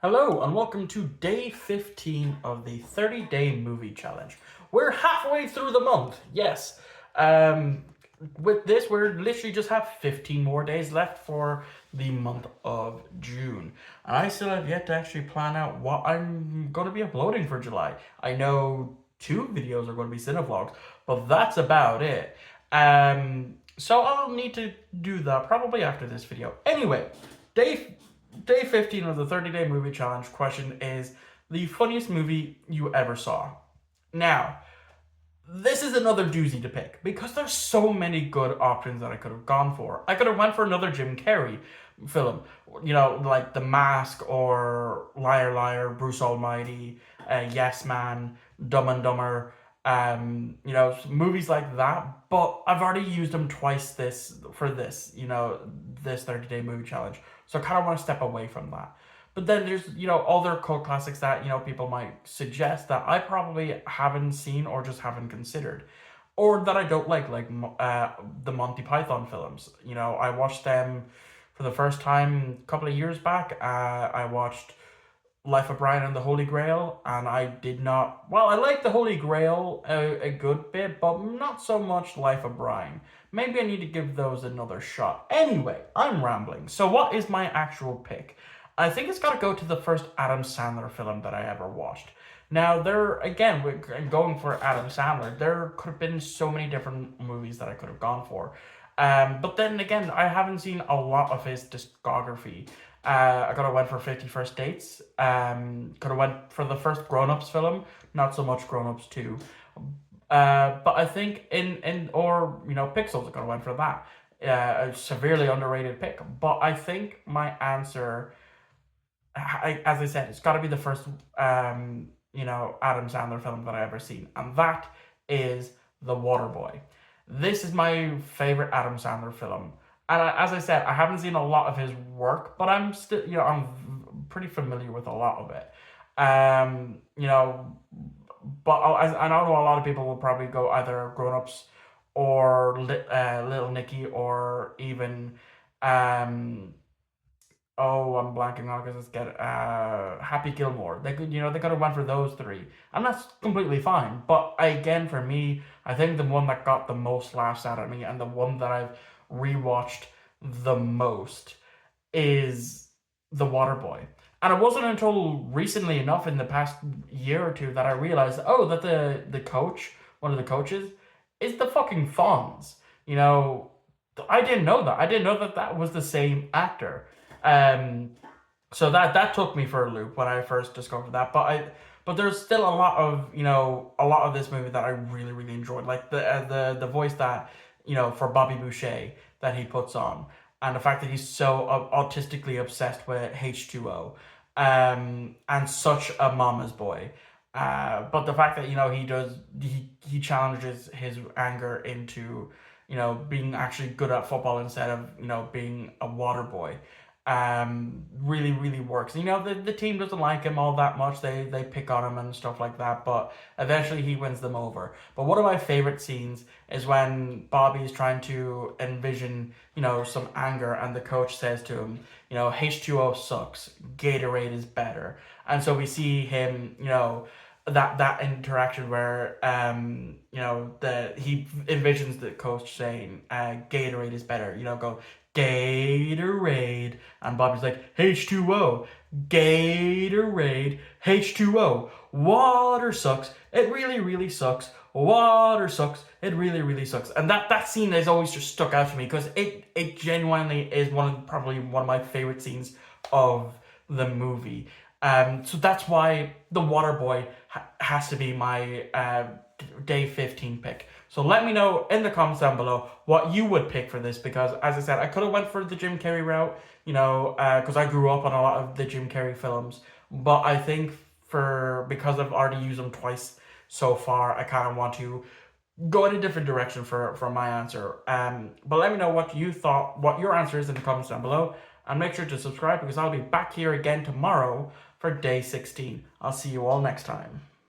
Hello and welcome to day 15 of the 30-day movie challenge. We're halfway through the month, yes. With this, we're literally just have 15 more days left for the month of June. And I still have yet to actually plan out what I'm going to be uploading for July. I know 2 videos are going to be cinevlogs, but that's about it. So I'll need to do that probably after this video. Anyway, Day 15 of the 30-day movie challenge question is the funniest movie you ever saw. Now, this is another doozy to pick because there's so many good options that I could have gone for. I could have went for another Jim Carrey film, like The Mask or Liar Liar, Bruce Almighty, Yes Man, Dumb and Dumber, movies like that. But I've already used them twice this 30-day movie challenge. So I kind of want to step away from that. But then there's, other cult classics that, people might suggest that I probably haven't seen or just haven't considered. Or that I don't like the Monty Python films. I watched them for the first time a couple of years back. I watched Life of Brian and the Holy Grail, and I did not. Well, I like the Holy Grail a good bit, but not so much Life of Brian. Maybe I need to give those another shot. Anyway, I'm rambling. So, what is my actual pick? I think it's got to go to the first Adam Sandler film that I ever watched. Now, we're going for Adam Sandler. There could have been so many different movies that I could have gone for. But then again, I haven't seen a lot of his discography. I could have went for 50 First Dates. Could have went for the first Grown Ups film. Not so much Grown Ups 2. But I think Pixels, I could have went for that. A severely underrated pick. But I think my answer, as I said, it's got to be the first, Adam Sandler film that I ever seen. And that is The Waterboy. This is my favorite Adam Sandler film. And as I said, I haven't seen a lot of his work, but I'm still, I'm pretty familiar with a lot of it. Um, you know, but I know a lot of people will probably go either Grown Ups or Little Nicky or even, um, oh, I'm blanking on because it's get Happy Gilmore. They could have went for those three, and that's completely fine. But again, for me, I think the one that got the most laughs out of me and the one that I've rewatched the most is The Waterboy. And it wasn't until recently enough in the past year or two that I realized, oh, that the coach, one of the coaches, is the fucking Fonz. You know, I didn't know that. I didn't know that that was the same actor. Um, so that took me for a loop when I first discovered that. But there's still a lot of this movie that I really really enjoyed, like the voice that for Bobby Boucher that he puts on, and the fact that he's so autistically obsessed with H2O, and such a mama's boy. But the fact that he challenges his anger into being actually good at football instead of being a water boy, really really works. The team doesn't like him all that much. They pick on him and stuff like that, but eventually he wins them over. But one of my favorite scenes is when Bobby is trying to envision some anger, and the coach says to him, H2O sucks, Gatorade is better. And so we see him, that interaction where he envisions the coach saying Gatorade is better, go Gatorade, and Bobby's like H2O, Gatorade, H2O, water sucks, it really really sucks, water sucks, it really really sucks. And that scene has always just stuck out to me because it genuinely is probably one of my favorite scenes of the movie. So that's why The Waterboy has to be my day 15 pick. So let me know in the comments down below what you would pick for this, because as I said, I could have went for the Jim Carrey route, because I grew up on a lot of the Jim Carrey films. But I think because I've already used them twice so far, I kind of want to go in a different direction for my answer. But let me know what you thought, what your answer is in the comments down below. And make sure to subscribe because I'll be back here again tomorrow for day 16. I'll see you all next time.